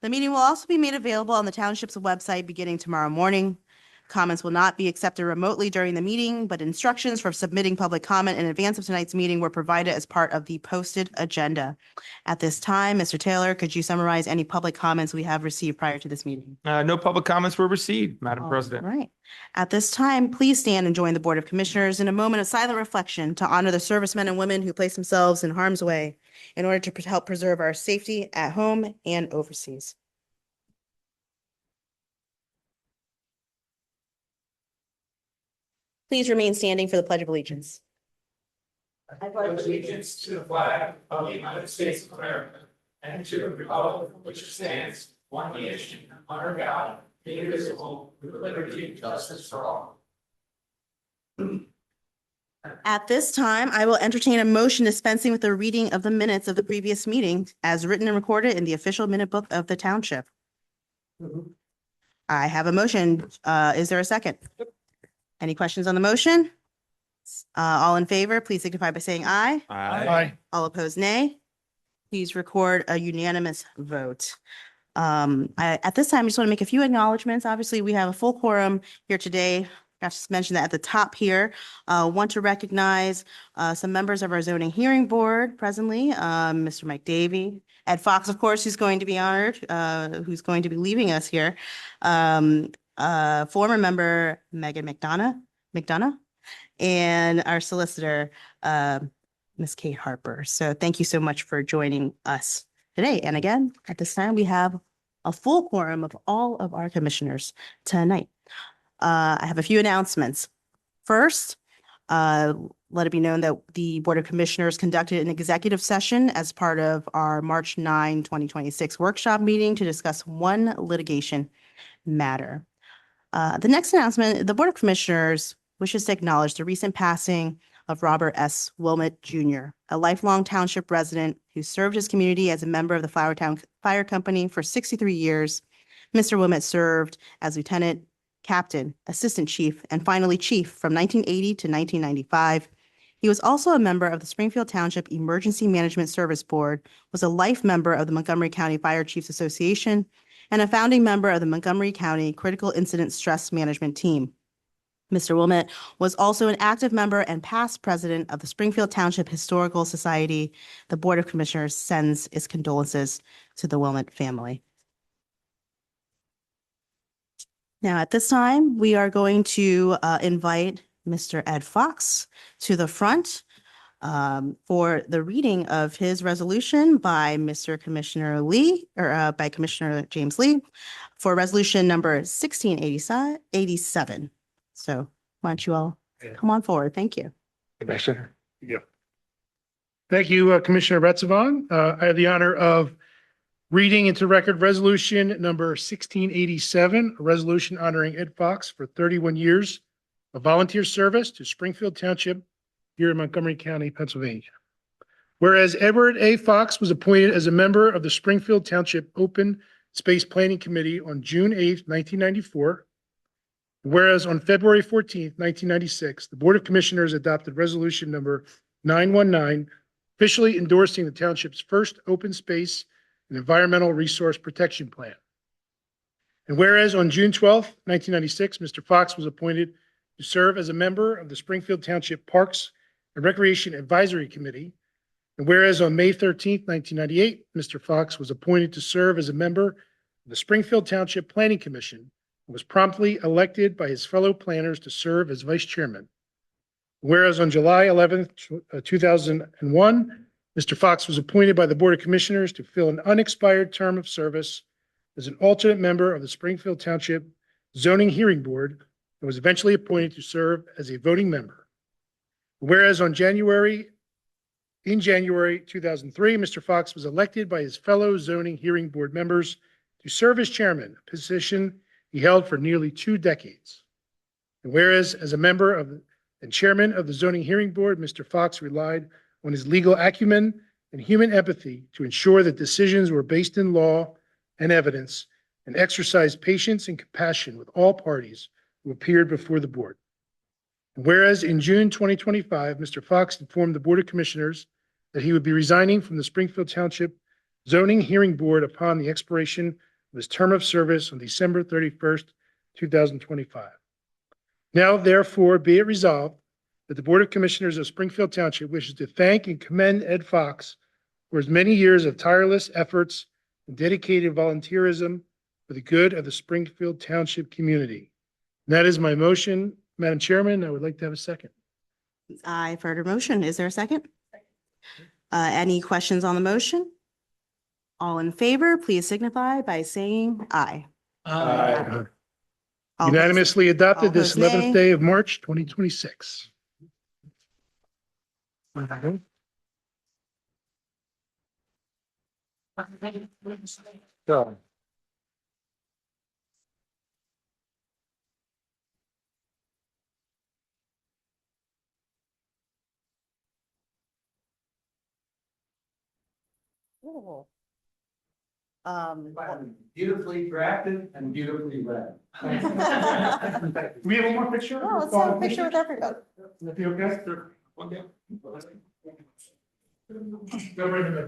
The meeting will also be made available on the township's website beginning tomorrow morning. Comments will not be accepted remotely during the meeting, but instructions for submitting public comment in advance of tonight's meeting were provided as part of the posted agenda. At this time, Mr. Taylor, could you summarize any public comments we have received prior to this meeting? No public comments were received, Madam President. All right. At this time, please stand and join the Board of Commissioners in a moment of silent reflection to honor the servicemen and women who place themselves in harm's way in order to help preserve our safety at home and overseas. Please remain standing for the Pledge of Allegiance. I pledge allegiance to the flag of the United States of America and to the republic for which it stands, one nation, under God, indivisible, with liberty and justice for all. At this time, I will entertain a motion dispensing with the reading of the minutes of the previous meeting as written and recorded in the official minute book of the township. I have a motion. Is there a second? Any questions on the motion? All in favor, please signify by saying aye. Aye. All opposed, nay. Please record a unanimous vote. At this time, I just want to make a few acknowledgements. Obviously, we have a full quorum here today. I just mentioned that at the top here. Want to recognize some members of our zoning hearing board presently, Mr. Mike Davey, Ed Fox, of course, who's going to be honored, who's going to be leaving us here. Former member Megan McDonough, and our solicitor, Ms. Kate Harper. So thank you so much for joining us today. And again, at this time, we have a full quorum of all of our commissioners tonight. I have a few announcements. First, let it be known that the Board of Commissioners conducted an executive session as part of our March 9, 2026 workshop meeting to discuss one litigation matter. The next announcement, the Board of Commissioners wishes to acknowledge the recent passing of Robert S. Wilmot Jr., a lifelong township resident who served his community as a member of the Flourtown Fire Company for 63 years. Mr. Wilmot served as lieutenant, captain, assistant chief, and finally chief from 1980 to 1995. He was also a member of the Springfield Township Emergency Management Service Board, was a life member of the Montgomery County Fire Chiefs Association, and a founding member of the Montgomery County Critical Incident Stress Management Team. Mr. Wilmot was also an active member and past president of the Springfield Township Historical Society. The Board of Commissioners sends its condolences to the Wilmot family. Now, at this time, we are going to invite Mr. Ed Fox to the front for the reading of his resolution by Mr. Commissioner Lee, or by Commissioner James Lee, for resolution number 1687. So why don't you all come on forward? Thank you. Commissioner. Yeah. Thank you, Commissioner Retzavon. I have the honor of reading into record resolution number 1687, a resolution honoring Ed Fox for 31 years of volunteer service to Springfield Township here in Montgomery County, Pennsylvania. Whereas Edward A. Fox was appointed as a member of the Springfield Township Open Space Planning Committee on June 8, 1994. Whereas on February 14, 1996, the Board of Commissioners adopted resolution number 919, officially endorsing the township's first open space and environmental resource protection plan. And whereas on June 12, 1996, Mr. Fox was appointed to serve as a member of the Springfield Township Parks and Recreation Advisory Committee. And whereas on May 13, 1998, Mr. Fox was appointed to serve as a member of the Springfield Township Planning Commission and was promptly elected by his fellow planners to serve as vice chairman. Whereas on July 11, 2001, Mr. Fox was appointed by the Board of Commissioners to fill an unexpired term of service as an alternate member of the Springfield Township Zoning Hearing Board and was eventually appointed to serve as a voting member. Whereas in January 2003, Mr. Fox was elected by his fellow Zoning Hearing Board members to serve as chairman, a position he held for nearly 2 decades. And whereas as a member of and chairman of the Zoning Hearing Board, Mr. Fox relied on his legal acumen and human empathy to ensure that decisions were based in law and evidence and exercised patience and compassion with all parties who appeared before the board. And whereas in June 2025, Mr. Fox informed the Board of Commissioners that he would be resigning from the Springfield Township Zoning Hearing Board upon the expiration of his term of service on December 31st, 2025. Now therefore be it resolved that the Board of Commissioners of Springfield Township wishes to thank and commend Ed Fox for his many years of tireless efforts and dedicated volunteerism for the good of the Springfield Township community. And that is my motion. Madam Chairman, I would like to have a second. I've heard a motion. Is there a second? Any questions on the motion? All in favor, please signify by saying aye. All those- Unanimously adopted this all those 11th nay. day of March, 2026. So. Cool. Beautifully drafted and beautifully read. We have one more picture? Oh, let's have a picture with everyone. Would that be okay? Go right in the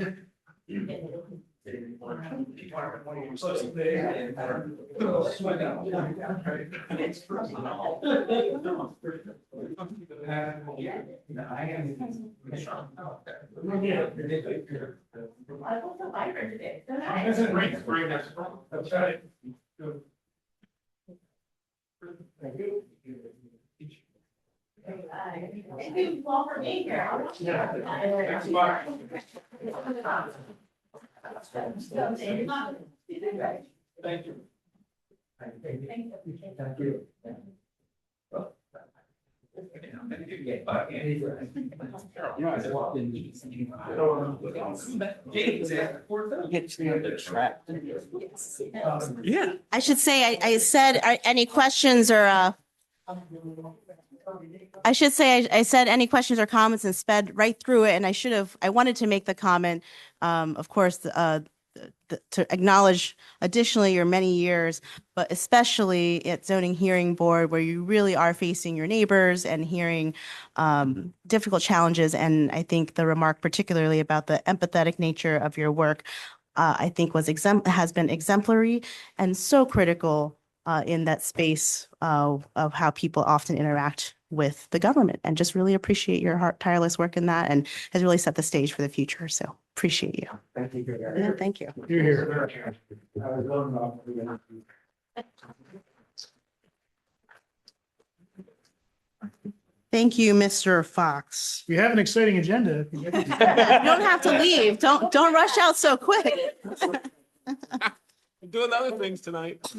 middle. Thank you all for being here. Thank you. Thank you. Yeah. I should say, I said, any questions or, I should say, I said any questions or comments and sped right through it. And I wanted to make the comment, of course, to acknowledge additionally your many years, but especially at zoning hearing board where you really are facing your neighbors and hearing difficult challenges. And I think the remark particularly about the empathetic nature of your work, I think has been exemplary and so critical in that space of how people often interact with the government, and just really appreciate your tireless work in that, and has really set the stage for the future. So appreciate you. Thank you. Yeah, thank you. You're here. Thank you, Mr. Fox. We have an exciting agenda. You don't have to leave. Don't rush out so quick. Doing other things tonight.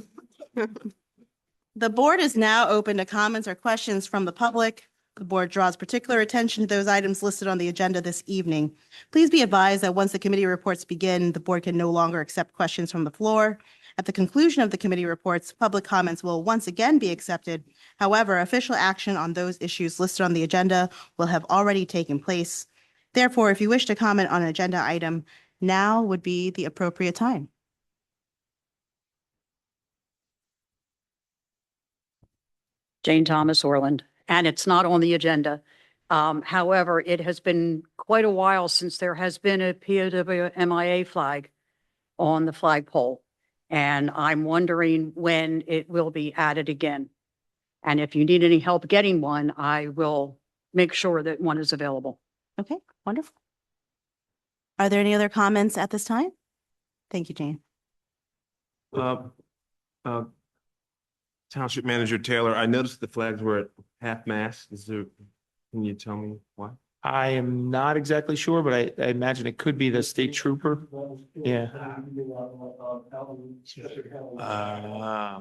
The board is now open to comments or questions from the public. The board draws particular attention to those items listed on the agenda this evening. Please be advised that once the committee reports begin, the board can no longer accept questions from the floor. At the conclusion of the committee reports, public comments will once again be accepted. However, official action on those issues listed on the agenda will have already taken place. Therefore, if you wish to comment on an agenda item, now would be the appropriate time. Jane Thomas Orland, and it's not on the agenda. However, it has been quite a while since there has been a POW/MIA flag on the flagpole. And I'm wondering when it will be added again. And if you need any help getting one, I will make sure that one is available. Okay, wonderful. Are there any other comments at this time? Thank you, Jane. Township Manager Taylor, I noticed the flags were at half-mast. Can you tell me why? I am not exactly sure, but I imagine it could be the state trooper. Yeah.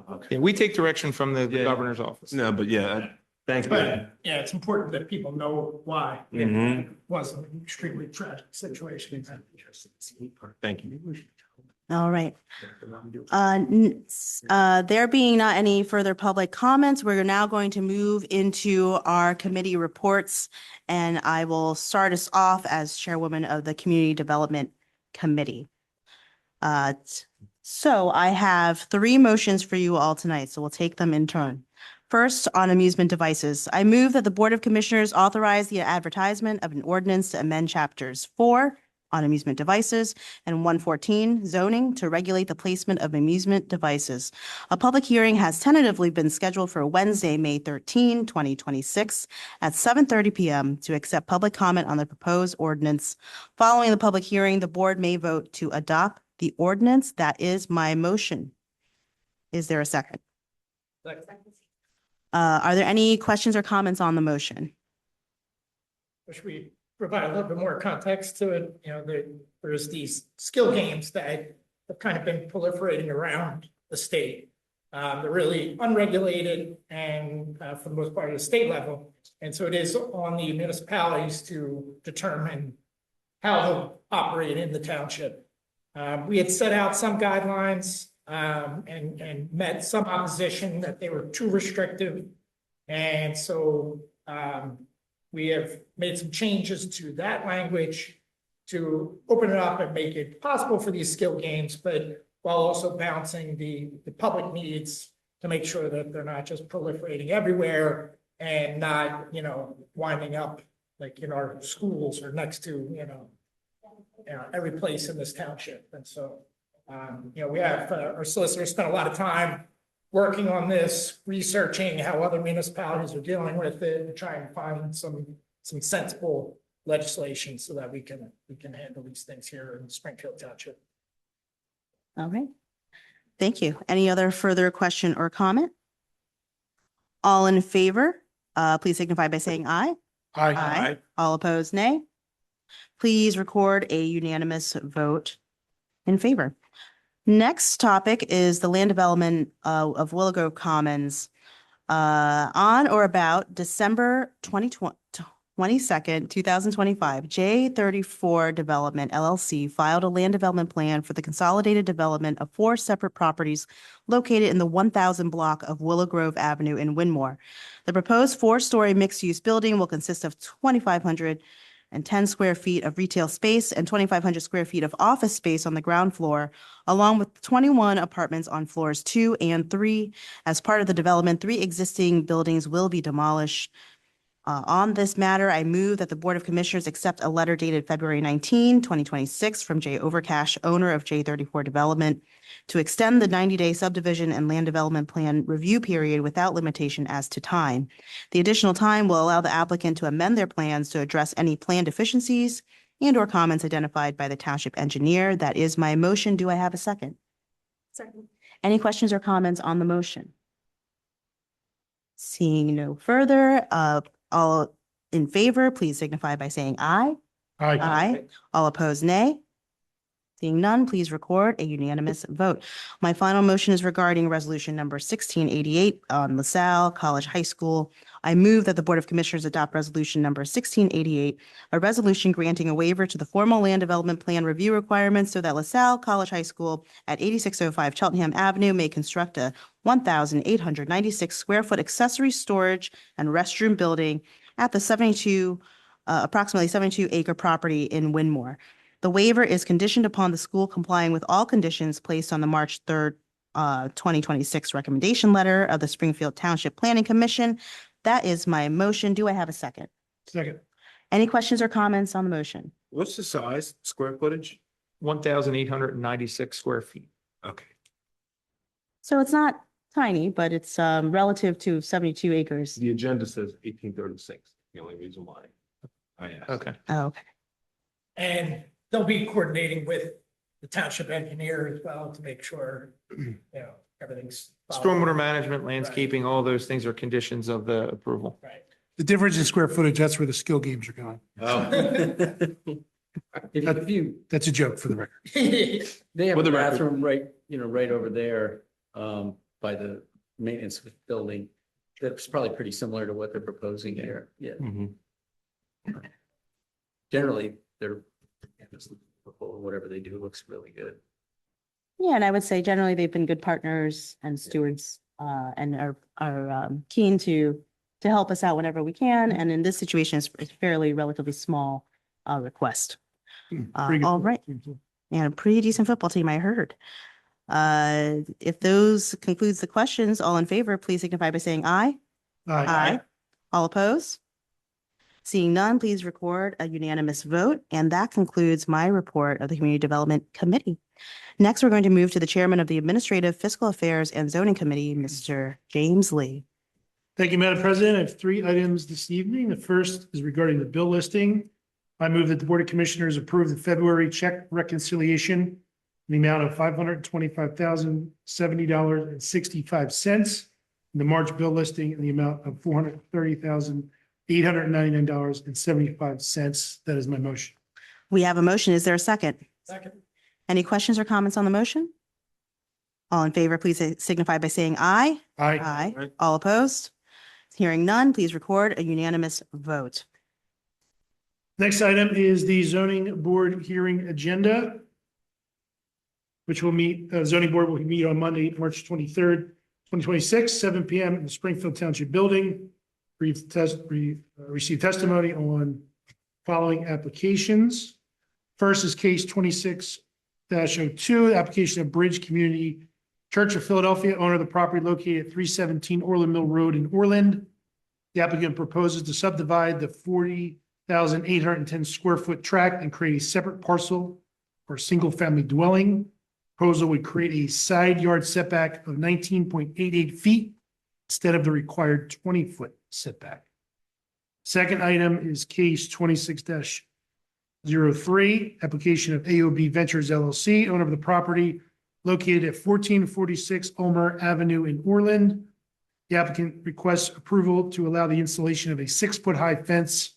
Okay. Yeah, we take direction from the Yeah. governor's office. No, but yeah, thank you. But, yeah, it's important that people know why. It Mhm. was an extremely tragic situation. Thank you. All right. There being not any further public comments, we're now going to move into our committee reports. And I will start us off as chairwoman of the Community Development Committee. So I have 3 motions for you all tonight, so we'll take them in turn. First, on amusement devices, I move that the Board of Commissioners authorize the advertisement of an ordinance to amend chapters 4, on amusement devices, and 114 zoning to regulate the placement of amusement devices. A public hearing has tentatively been scheduled for Wednesday, May 13, 2026 at 7:30 PM to accept public comment on the proposed ordinance. Following the public hearing, the board may vote to adopt the ordinance. That is my motion. Is there a second? Are there any questions or comments on the motion? Wish we provide a little bit more context to it. You know, there's these skill games that have kind of been proliferating around the state. They're really unregulated and for the most part at the state level. And so it is on the municipalities to determine how they'll operate in the township. We had set out some guidelines and met some opposition that they were too restrictive. And so we have made some changes to that language to open it up and make it possible for these skill games, but while also balancing the public needs to make sure that they're not just proliferating everywhere and not, you know, winding up like in our schools or next to, you know, every place in this township. And so, you know, we have our solicitor spent a lot of time working on this, researching how other municipalities are dealing with it, and trying to find some sensible legislation so that we can handle these things here in Springfield Township. All right. Thank you. Any other further question or comment? All in favor, please signify by saying aye. Aye. All opposed, nay. Please record a unanimous vote in favor. Next topic is the land development of Willow Grove Commons. On or about December 22nd, 2025, J34 Development LLC filed a land development plan for the consolidated development of 4 separate properties located in the 1000 block of Willow Grove Avenue in Winmore. The proposed 4-story mixed-use building will consist of 2,510 square feet of retail space and 2,500 square feet of office space on the ground floor, along with 21 apartments on floors 2 and 3. As part of the development, 3 existing buildings will be demolished. On this matter, I move that the Board of Commissioners accept a letter dated February 19, 2026 from J. Overcash, owner of J34 Development, to extend the 90-day subdivision and land development plan review period without limitation as to time. The additional time will allow the applicant to amend their plans to address any plan deficiencies and/or comments identified by the township engineer. That is my motion. Do I have a second? Second. Any questions or comments on the motion? Seeing no further, all in favor, please signify by saying aye. Aye. All opposed, nay. Seeing none, please record a unanimous vote. My final motion is regarding resolution number 1688 on LaSalle College High School. I move that the Board of Commissioners adopt resolution number 1688, a resolution granting a waiver to the formal land development plan review requirements so that LaSalle College High School at 8605 Cheltenham Avenue may construct a 1,896 square foot accessory storage and restroom building at the approximately 72 acre property in Winmore. The waiver is conditioned upon the school complying with all conditions placed on the March 3rd, 2026 recommendation letter of the Springfield Township Planning Commission. That is my motion. Do I have a second? Second. Any questions or comments on the motion? What's the size, square footage? 1,896 square feet. Okay. So it's not tiny, but it's relative to 72 acres. The agenda says 1836, the only reason why I asked. Okay. Oh, okay. And they'll be coordinating with the township engineer as well to make sure, you know, everything's. Stormwater management, landscaping, all those things are conditions of the approval. Right. The difference in square footage, that's where the skill games are going. If you, That's a joke for the record. they have For a the record. bathroom right, right over there, by the maintenance building. That's probably pretty similar to what they're proposing here. Yeah, Mhm. generally, they're, whatever they do looks really good. Yeah, and I would say generally they've been good partners and stewards and are keen to help us out whenever we can. And in this situation, it's fairly relatively small request. Pretty good. All right. And a pretty decent football team, I heard. If those concludes the questions, all in favor, please signify by saying aye. Aye. All opposed? Seeing none, please record a unanimous vote. And that concludes my report of the Community Development Committee. Next, we're going to move to the Chairman of the Administrative, Fiscal Affairs, and Zoning Committee, Mr. James Lee. Thank you, Madam President. I have three items this evening. The first is regarding the bill listing. I move that the Board of Commissioners approve the February check reconciliation in the amount of $525,070.65, and the March bill listing in the amount of $430,899.75. That is my motion. We have a motion. Is there a second? Second. Any questions or comments on the motion? All in favor, please signify by saying aye. Aye. Aye. Aye. All opposed? Hearing none, please record a unanimous vote. Next item is the zoning board hearing agenda, which will meet, zoning board will meet on Monday, March 23rd, 2026, 7 PM in the Springfield Township Building. Receive testimony on following applications. First is case 26-02, application of Bridge Community Church of Philadelphia, owner of the property located at 317 Orland Mill Road in Orland. The applicant proposes to subdivide the 40,810 square foot tract and create a separate parcel for a single family dwelling. Proposal would create a side yard setback of 19.88 feet instead of the required 20-foot setback. Second item is case 26-03, application of AOB Ventures LLC, owner of the property located at 1446 Ulmer Avenue in Orland. The applicant requests approval to allow the installation of a 6-foot high fence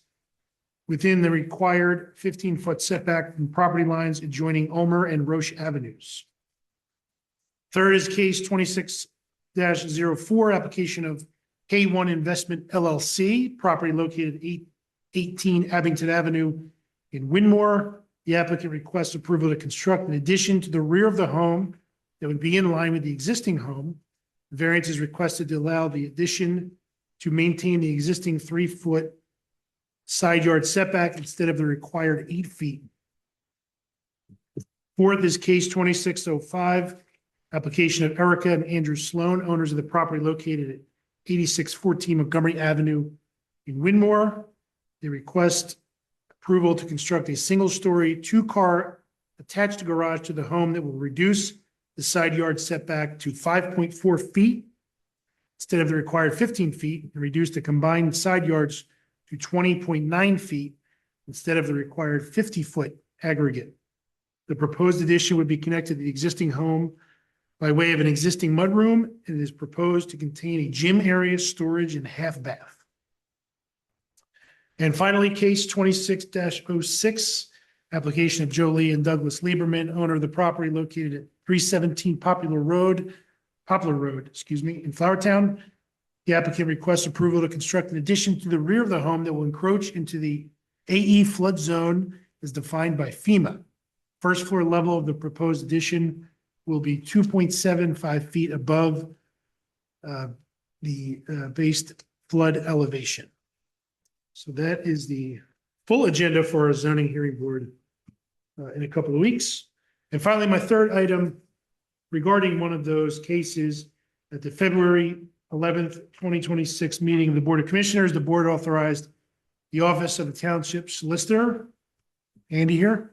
within the required 15-foot setback from property lines adjoining Ulmer and Roche Avenues. Third is case 26-04, application of K1 Investment LLC, property located at 818 Abington Avenue in Winmore. The applicant requests approval to construct an addition to the rear of the home that would be in line with the existing home. Variance is requested to allow the addition to maintain the existing 3-foot side yard setback instead of the required 8 feet. Fourth is case 2605, application of Erica and Andrew Sloan, owners of the property located at 8614 Montgomery Avenue in Winmore. They request approval to construct a single-story, 2-car attached garage to the home that will reduce the side yard setback to 5.4 feet instead of the required 15 feet, and reduce the combined side yards to 20.9 feet instead of the required 50-foot aggregate. The proposed addition would be connected to the existing home by way of an existing mudroom, and it is proposed to contain a gym area, storage, and half bath. And finally, case 26-06, application of Jolie and Douglas Lieberman, owner of the property located at 317 Poplar Road, in Flourtown. The applicant requests approval to construct an addition to the rear of the home that will encroach into the AE flood zone as defined by FEMA. First floor level of the proposed addition will be 2.75 feet above the based flood elevation. So that is the full agenda for our zoning hearing board in a couple of weeks. And finally, my third item regarding one of those cases, at the February 11th, 2026 meeting of the Board of Commissioners, the board authorized the Office of the Township Solicitor, Andy here,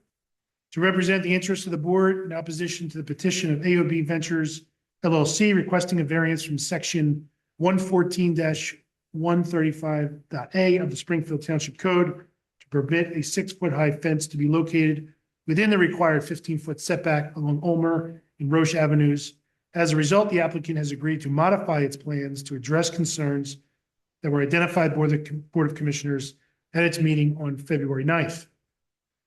to represent the interests of the board in opposition to the petition of AOB Ventures LLC requesting a variance from section 114-135.a of the Springfield Township Code to permit a 6-foot high fence to be located within the required 15-foot setback along Ulmer and Roche Avenues. As a result, the applicant has agreed to modify its plans to address concerns that were identified by the Board of Commissioners at its meeting on February 9th.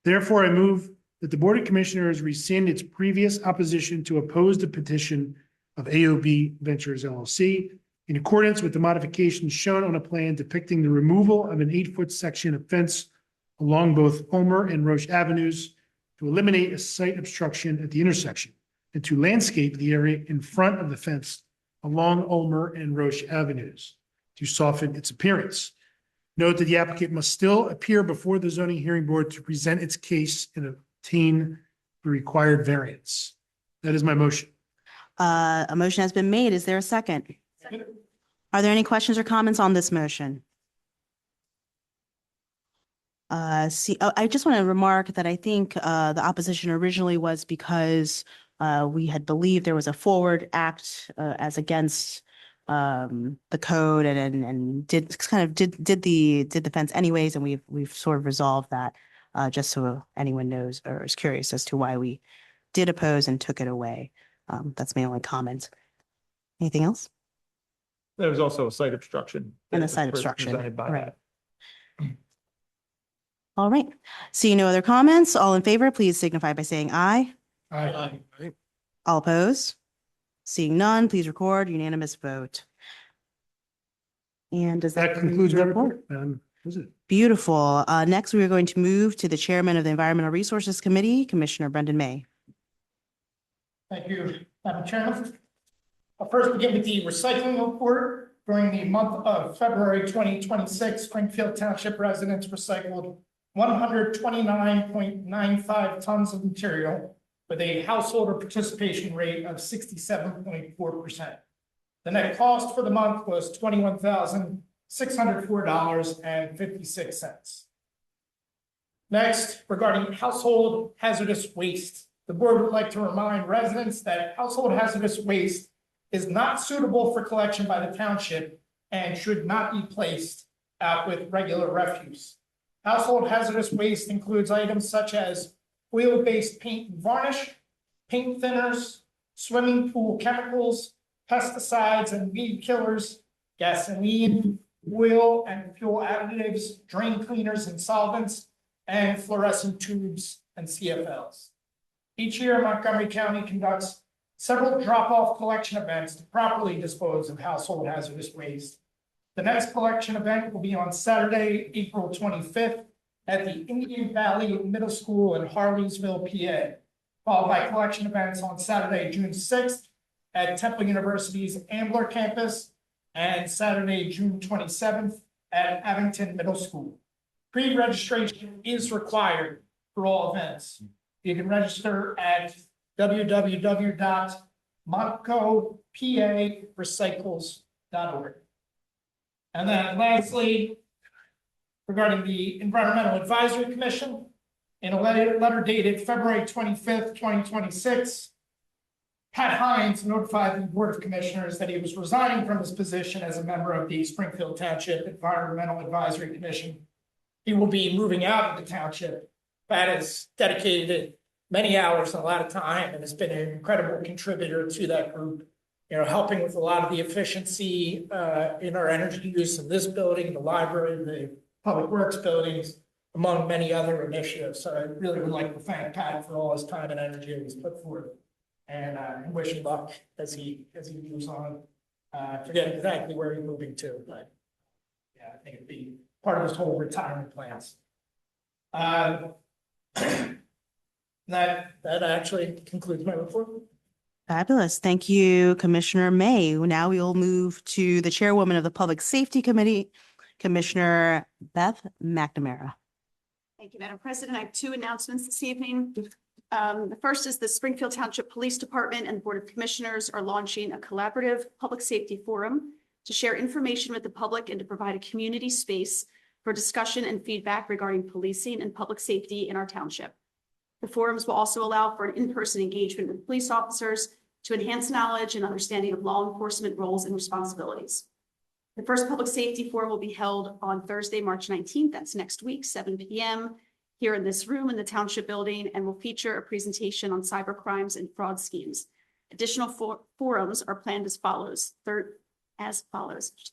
Therefore, I move that the Board of Commissioners rescind its previous opposition to oppose the petition of AOB Ventures LLC in accordance with the modifications shown on a plan depicting the removal of an 8-foot section of fence along both Ulmer and Roche Avenues to eliminate a site obstruction at the intersection and to landscape the area in front of the fence along Ulmer and Roche Avenues to soften its appearance. Note that the applicant must still appear before the zoning hearing board to present its case and obtain the required variance. That is my motion. A motion has been made. Is there a second? Are there any questions or comments on this motion? I just want to remark that I think the opposition originally was because we had believed there was a forward act as against the code and did the fence anyways, and we've sort of resolved that just so anyone knows or is curious as to why we did oppose and took it away. That's my only comment. Anything else? There was also a site obstruction. And that a site was obstruction, presented by right. that. All right. Seeing no other comments, all in favor, please signify by saying aye. Aye. All opposed? Seeing none, please record unanimous vote. And does That concludes my report. Was it? Beautiful. Next, we are going to move to the Chairman of the Environmental Resources Committee, Commissioner Brendan May. Thank you, Madam Chairman. I'll first begin with the recycling report. During the month of February 2026, Springfield Township residents recycled 129.95 tons of material with a householder participation rate of 67.4%. The net cost for the month was $21,604.56. Next, regarding household hazardous waste, the board would like to remind residents that household hazardous waste is not suitable for collection by the township and should not be placed out with regular refuse. Household hazardous waste includes items such as oil-based paint and varnish, paint thinners, swimming pool chemicals, pesticides and weed killers, gasoline, oil and fuel additives, drain cleaners and solvents, and fluorescent tubes and CFLs. Each year, Montgomery County conducts several drop-off collection events to properly dispose of household hazardous waste. The next collection event will be on Saturday, April 25th at the Indian Valley Middle School in Harleysville, PA, followed by collection events on Saturday, June 6th at Temple University's Ambler campus and Saturday, June 27th at Abington Middle School. Pre-registration is required for all events. You can register at www.montgoparecycles.org. And then lastly, regarding the Environmental Advisory Commission, in a letter dated February 25th, 2026, Pat Hines notified the Board of Commissioners that he was resigning from his position as a member of the Springfield Township Environmental Advisory Commission. He will be moving out of the township. Pat has dedicated many hours and a lot of time and has been an incredible contributor to that group, helping with a lot of the efficiency in our energy use in this building, the library, the public works buildings, among many other initiatives. So I really would like to thank Pat for all his time and energy he's put forth, and wish him luck as he moves on. Forget exactly where he's moving to, but yeah, I think it'd be part of his whole retirement plans. That actually concludes my report. Fabulous. Thank you, Commissioner May. Now we will move to the Chairwoman of the Public Safety Committee, Commissioner Beth McNamara. Thank you, Madam President. I have two announcements this evening. The first is the Springfield Township Police Department and the Board of Commissioners are launching a collaborative public safety forum to share information with the public and to provide a community space for discussion and feedback regarding policing and public safety in our township. The forums will also allow for an in-person engagement with police officers to enhance knowledge and understanding of law enforcement roles and responsibilities. The first public safety forum will be held on Thursday, March 19th. That's next week, 7 p.m. here in this room in the Township building, and will feature a presentation on cyber crimes and fraud schemes. Additional forums are planned as follows.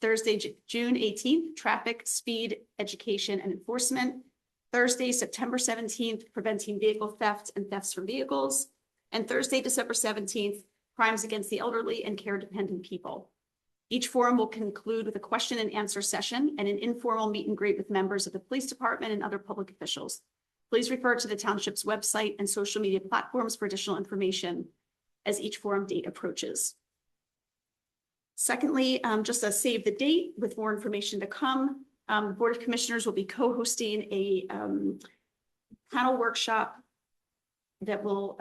Thursday, June 18th, traffic, speed, education, and enforcement. Thursday, September 17th, preventing vehicle theft and thefts from vehicles. And Thursday, December 17th, crimes against the elderly and care-dependent people. Each forum will conclude with a question and answer session and an informal meet and greet with members of the police department and other public officials. Please refer to the township's website and social media platforms for additional information as each forum date approaches. Secondly, just a save the date with more information to come. The Board of Commissioners will be co-hosting a panel workshop that will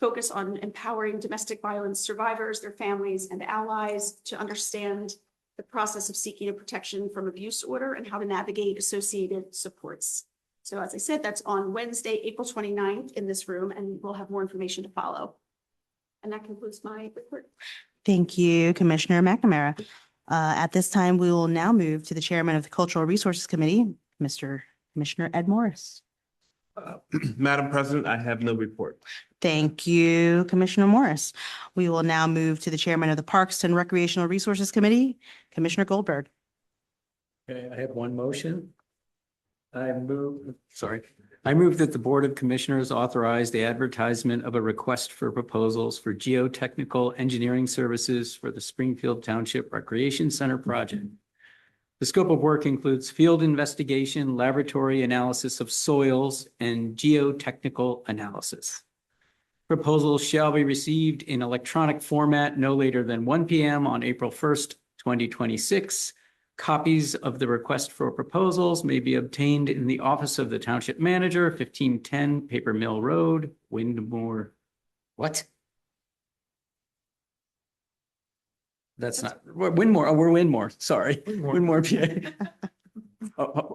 focus on empowering domestic violence survivors, their families, and allies to understand the process of seeking a protection from abuse order and how to navigate associated supports. So as I said, that's on Wednesday, April 29th in this room, and we'll have more information to follow. And that concludes my report. Thank you, Commissioner McNamara. At this time, we will now move to the chairman of the Cultural Resources Committee, Commissioner Ed Morris. Madam President, I have no report. Thank you, Commissioner Morris. We will now move to the chairman of the Parks and Recreational Resources Committee, Commissioner Goldberg. Okay, I have one motion. I move that the Board of Commissioners authorize the advertisement of a request for proposals for geotechnical engineering services for the Springfield Township Recreation Center project. The scope of work includes field investigation, laboratory analysis of soils, and geotechnical analysis. Proposals shall be received in electronic format no later than 1 p.m. on April 1st, 2026. Copies of the request for proposals may be obtained in the office of the Township Manager, 1510 Paper Mill Road, Windmore. What? That's not, Windmore, oh, we're Windmore, sorry. Windmore, PA.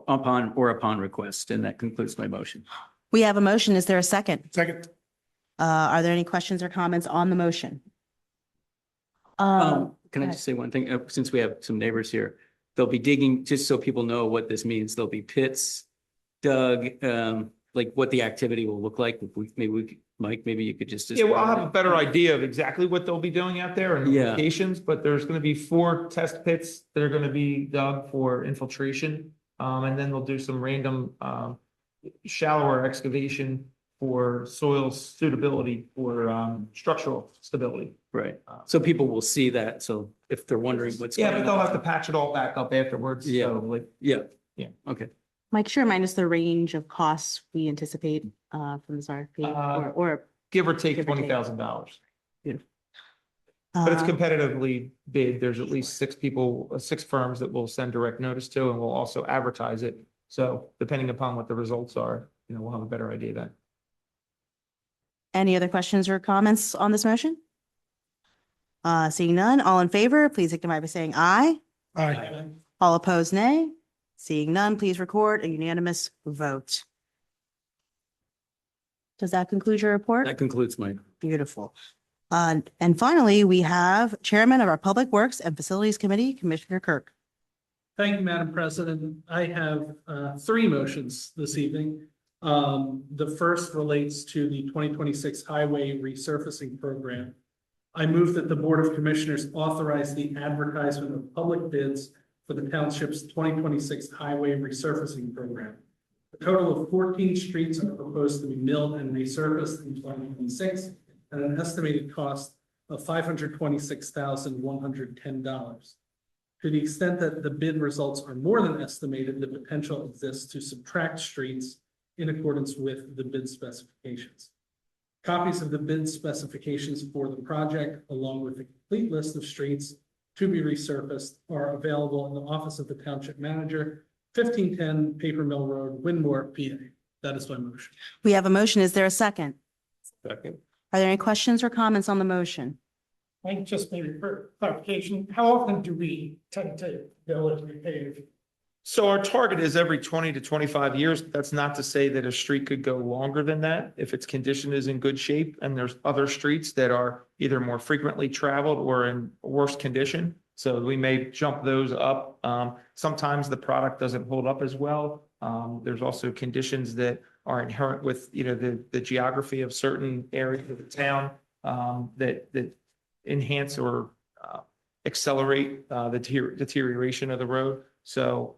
Upon request, and that concludes my motion. We have a motion. Is there a second? Second. Are there any questions or comments on the motion? Can I ahead. just say one thing? Since we have some neighbors here, they'll be digging, just so people know what this means, there'll be pits dug, like what the activity will look like. Mike, maybe you could just. Yeah, well, I'll have a describe better idea of exactly what they'll be doing out there and the Yeah. locations, but there's gonna be 4 test pits that are gonna be dug for infiltration. And then they'll do some random, shallower excavation for soil suitability or, structural stability. it. Right. So people will see that. So if they're wondering what's. Yeah, going but they'll on. have to patch it all back up afterwards. Yeah. So like, Yeah. Yeah. Okay. Mike, sure, minus the range of costs we anticipate from this RFP or. give or take Give or take. $20,000. But it's uh, competitively bid. There's at least 6 firms that we'll send direct notice to, and we'll also advertise it. So depending upon what the results are, we'll have a better idea then. Any other questions or comments on this motion? Seeing none, all in favor, please signify by saying aye. Aye. All opposed, nay. Seeing none, please record a unanimous vote. Does that conclude your report? That concludes my. Beautiful. And finally, we have Chairman of our Public Works and Facilities Committee, Commissioner Kirk. Thank you, Madam President. I have 3 motions this evening. The first relates to the 2026 Highway Resurfacing Program. I move that the Board of Commissioners authorize the advertisement of public bids for the Township's 2026 Highway Resurfacing Program. A total of 14 streets are proposed to be milled and resurfaced in 2026 at an estimated cost of $526,110. To the extent that the bid results are more than estimated, the potential exists to subtract streets in accordance with the bid specifications. Copies of the bid specifications for the project, along with a complete list of streets to be resurfaced, are available in the office of the Township Manager, 1510 Paper Mill Road, Windmore, PA. That is my motion. We have a motion. Is there a second? Second. Are there any questions or comments on the motion? I just maybe for clarification, how often do we tend to bill and repave? So our target is every 20 to 25 years. That's not to say that a street could go longer than that if its condition is in good shape and there's other streets that are either more frequently traveled or in worse condition. So we may jump those up. Sometimes the product doesn't hold up as well. There's also conditions that are inherent with, the geography of certain areas of the town that enhance or accelerate the deterioration of the road. So,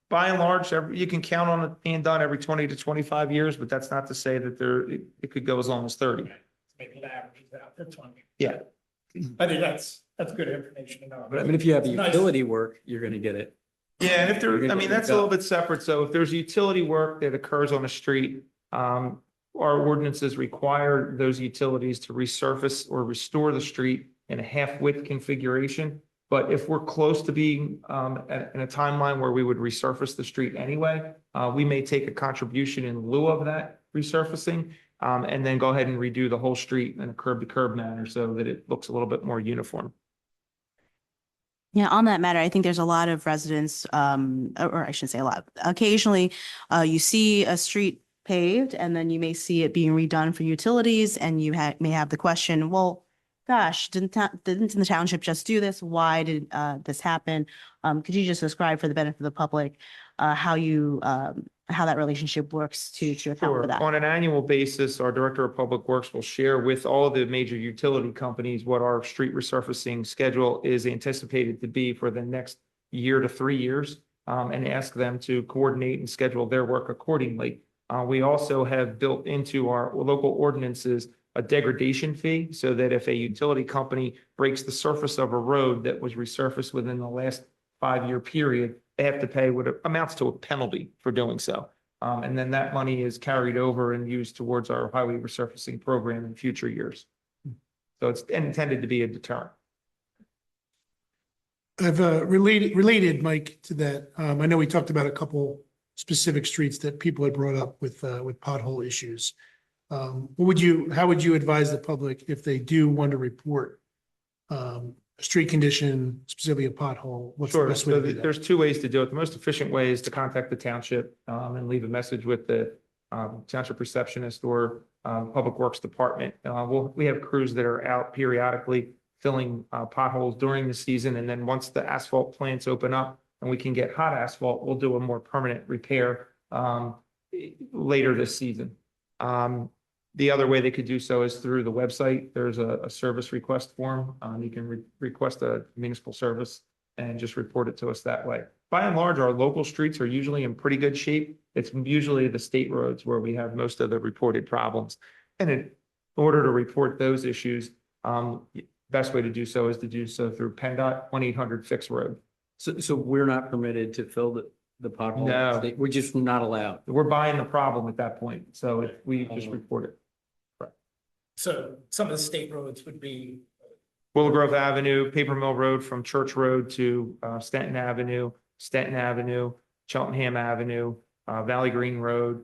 by and large, you can count on it being done every 20 to 25 years, but that's not to say that it could go as long as 30. Maybe it averages out to 20. Yeah. I think that's good information to know. But I mean, if you have It's nice. utility work, you're gonna get it. Yeah, and if You're there, gonna get that's a it little bit separate. So if there's utility work that occurs on a street, our ordinances require those utilities to resurface or restore the street in a half-width configuration. But if we're close to being in a timeline where we would resurface the street anyway, we may take a contribution in lieu of that resurfacing and then go ahead and redo the whole street in a curb-to-curb manner so that it looks a little bit more uniform. Yeah, on that matter, I think there's a lot of residents, or I shouldn't say a lot. Occasionally, you see a street paved and then you may see it being redone for utilities and you may have the question, well, gosh, didn't the township just do this? Why did this happen? Could you just describe for the benefit of the public how that relationship works to account for Sure. that? On an annual basis, our Director of Public Works will share with all of the major utility companies what our street resurfacing schedule is anticipated to be for the next year to 3 years, and ask them to coordinate and schedule their work accordingly. We also have built into our local ordinances a degradation fee so that if a utility company breaks the surface of a road that was resurfaced within the last 5-year period, they have to pay what amounts to a penalty for doing so. And then that money is carried over and used towards our highway resurfacing program in future years. So it's intended to be a deterrent. I've related, Mike, to that. I know we talked about a couple specific streets that people had brought up with pothole issues. How would you advise the public if they do want to report a street condition, specifically a pothole? What's the Sure. best way So to do that? there's 2 ways to do it. The most efficient way is to contact the township and leave a message with the township receptionist or Public Works Department. We have crews that are out periodically filling potholes during the season. And then once the asphalt plants open up and we can get hot asphalt, we'll do a more permanent repair later this season. The other way they could do so is through the website. There's a service request form. You can request a municipal service and just report it to us that way. By and large, our local streets are usually in pretty good shape. It's usually the state roads where we have most of the reported problems. And in order to report those issues, best way to do so is to do so through PennDOT 1-800-FIX-ROAD. So we're not permitted to fill the pothole? No. We're just not allowed. We're buying the problem at that point. So we just report it. So some of the state roads would be, Willow Grove Avenue, Paper Mill Road from Church Road to Stanton Avenue, Cheltenham Avenue, Valley Green Road,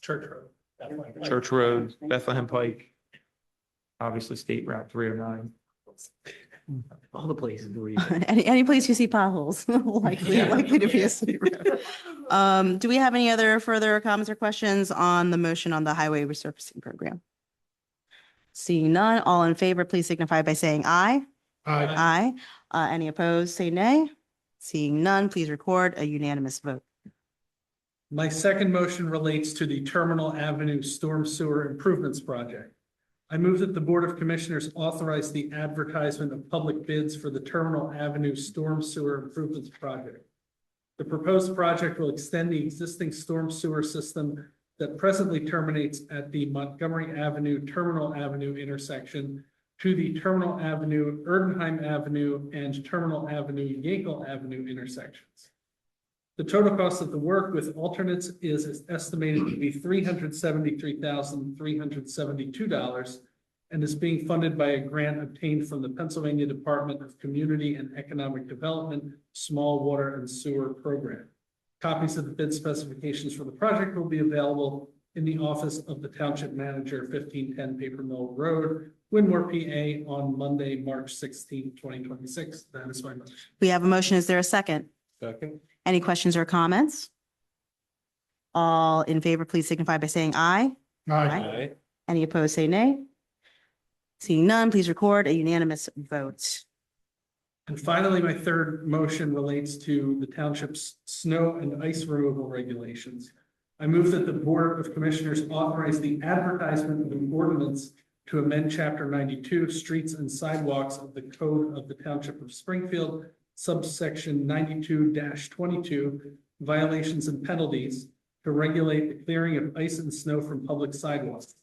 Church Road. Church Road, Bethlehem Pike, obviously State Route 309. All the places where you. Any place you see potholes, likely to be a state road. Do we have any other further comments or questions on the motion on the highway resurfacing program? Seeing none, all in favor, please signify by saying aye. Aye. Aye. Any opposed, say nay. Seeing none, please record a unanimous vote. My second motion relates to the Terminal Avenue Storm Sewer Improvements Project. I move that the Board of Commissioners authorize the advertisement of public bids for the Terminal Avenue Storm Sewer Improvements Project. The proposed project will extend the existing storm sewer system that presently terminates at the Montgomery Avenue, Terminal Avenue intersection to the Terminal Avenue, Erdenheim Avenue, and Terminal Avenue, Yankel Avenue intersections. The total cost of the work with alternates is estimated to be $373,372 and is being funded by a grant obtained from the Pennsylvania Department of Community and Economic Development Small Water and Sewer Program. Copies of the bid specifications for the project will be available in the office of the Township Manager, 1510 Paper Mill Road, Winmore, PA, on Monday, March 16, 2026. That is my motion. We have a motion. Is there a second? Second. Any questions or comments? All in favor, please signify by saying aye. Aye. Any opposed, say nay. Seeing none, please record a unanimous vote. And finally, my third motion relates to the township's snow and ice removal regulations. I move that the Board of Commissioners authorize the advertisement of an ordinance to amend Chapter 92, Streets and Sidewalks of the Code of the Township of Springfield, subsection 92-22, violations and penalties, to regulate the clearing of ice and snow from public sidewalks.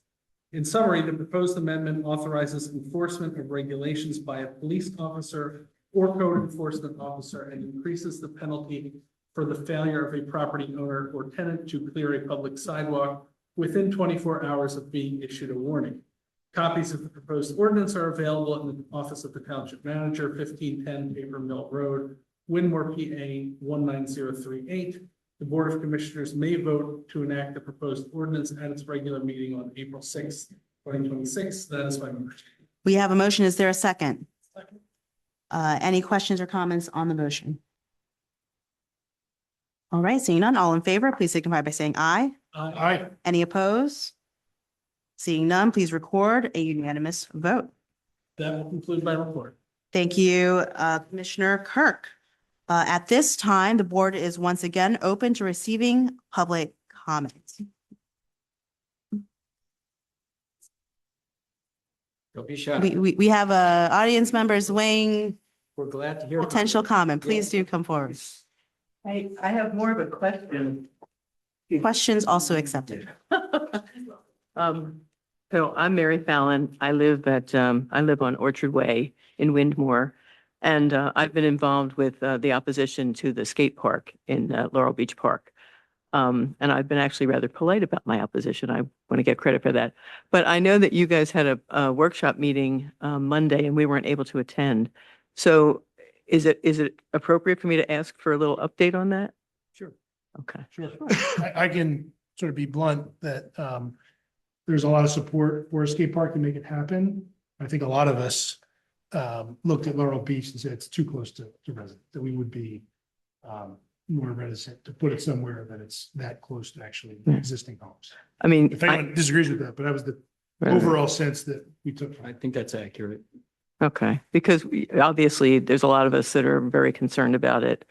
In summary, the proposed amendment authorizes enforcement of regulations by a police officer or code enforcement officer and increases the penalty for the failure of a property owner or tenant to clear a public sidewalk within 24 hours of being issued a warning. Copies of the proposed ordinance are available in the office of the Township Manager, 1510 Paper Mill Road, Winmore, PA 19038. The Board of Commissioners may vote to enact the proposed ordinance at its regular meeting on April 6, 2026. That is my motion. We have a motion. Is there a second? Any questions or comments on the motion? All right, seeing none, all in favor, please signify by saying aye. Aye. Any opposed? Seeing none, please record a unanimous vote. That will conclude my report. Thank you, Commissioner Kirk. At this time, the board is once again open to receiving public comments. Don't be shy. We have audience members weighing We're glad to hear. from potential you. comment. Please do come forward. I have more of a question. Questions also accepted. So I'm Mary Fallon. I live on Orchard Way in Windmore. And I've been involved with the opposition to the skate park in Laurel Beach Park. And I've been actually rather polite about my opposition. I want to get credit for that. But I know that you guys had a workshop meeting Monday and we weren't able to attend. So is it appropriate for me to ask for a little update on that? Sure. Okay. Sure. I can sort of be blunt that there's a lot of support for a skate park to make it happen. I think a lot of us looked at Laurel Beach and said it's too close to resident, that we would be more reticent to put it somewhere that it's that close to actually existing homes. I mean, If anyone disagrees with that, but that was the overall sense that we took. I think that's accurate. okay, because obviously there's a lot of us that are very concerned about it.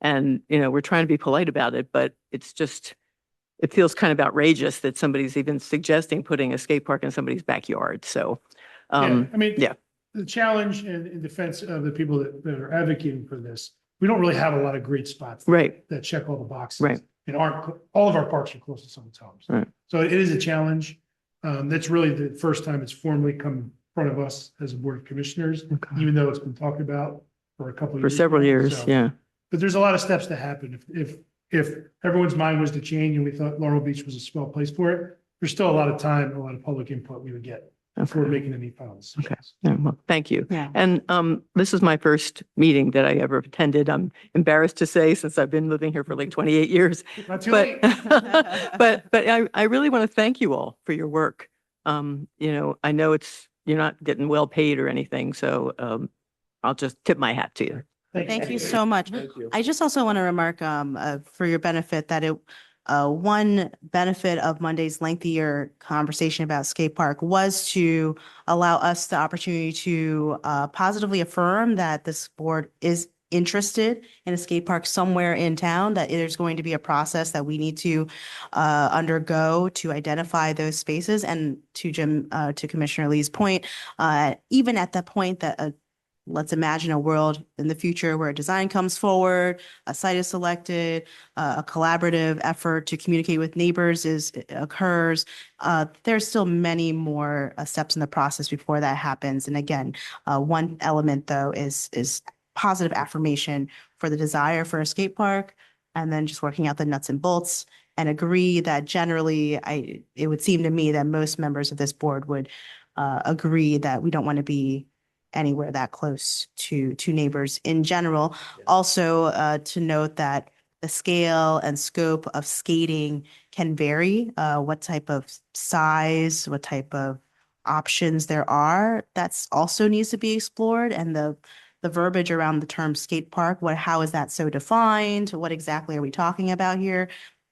And, we're trying to be polite about it, but it's just, it feels kind of outrageous that somebody's even suggesting putting a skate park in somebody's backyard. So, Yeah, I mean, yeah. the challenge in defense of the people that are advocating for this, we don't really have a lot of great spots right, that check all the boxes. Right. And all of our parks are close to someone's homes. Right. So it is a challenge. That's really the first time it's formally come in front of us as a board of commissioners, Okay. even though it's been talked about for a couple of for years. several now. years, So- yeah. But there's a lot of steps to happen. If everyone's mind was to change and we thought Laurel Beach was a swell place for it, there's still a lot of time, a lot of public input we would get before Okay. making any final decisions. Okay. Yeah, well, thank you. Yeah. And this is my first meeting that I ever attended. I'm embarrassed to say, since I've been living here for like 28 years. Not too But, late. but I really want to thank you all for your work. I know you're not getting well paid or anything, so I'll just tip my hat to you. Thank you so much. Thank you. I just also want to remark for your benefit that one benefit of Monday's lengthier conversation about skate park was to allow us the opportunity to positively affirm that this board is interested in a skate park somewhere in town, that there's going to be a process that we need to undergo to identify those spaces. And to to Commissioner Lee's point, even at the point that let's imagine a world in the future where a design comes forward, a site is selected, a collaborative effort to communicate with neighbors occurs. There's still many more steps in the process before that happens. And again, one element though is positive affirmation for the desire for a skate park, and then just working out the nuts and bolts, and agree that generally it would seem to me that most members of this board would agree that we don't want to be anywhere that close to neighbors in general. Also, to note that the scale and scope of skating can vary, what type of size, what type of options there are. That's also needs to be explored, and the verbiage around the term skate park, how is that so defined? What exactly are we talking about here?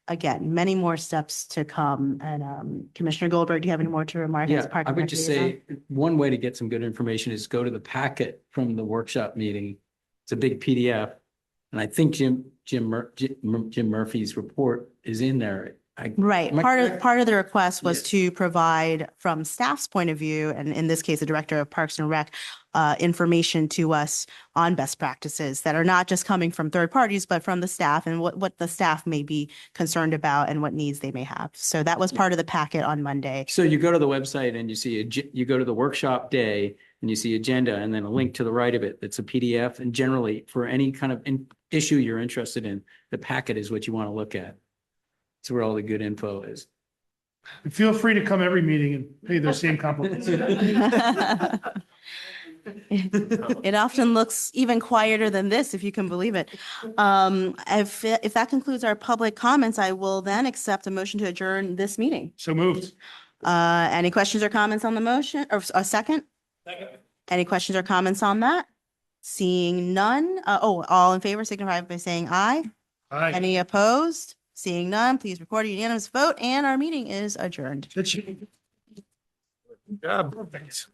Again, many more steps to come. And Commissioner Goldberg, do you have any more to remark? as Yeah, Park I and would just Recreation? say, one way to get some good information is go to the packet from the workshop meeting. It's a big PDF. And I think Jim Murphy's report is in there. Right. Am I Part correct? of the request was Yes. to provide from staff's point of view, and in this case, the Director of Parks and Rec, information to us on best practices that are not just coming from third parties, but from the staff, and what the staff may be concerned about and what needs they may have. So that was part of the packet on Monday. So you go to the website and you see, you go to the workshop day and you see agenda and then a link to the right of it. That's a PDF. And generally for any kind of issue you're interested in, the packet is what you want to look at. It's where all the good info is. And feel free to come every meeting and pay those same compliments. It often looks even quieter than this, if you can believe it. If that concludes our public comments, I will then accept a motion to adjourn this meeting. So moved. Any questions or comments on the motion, or a second? Any questions or comments on that? Seeing none, all in favor signify by saying aye. Aye. Any opposed? Seeing none, please record a unanimous vote and our meeting is adjourned. That should- Job. Thanks.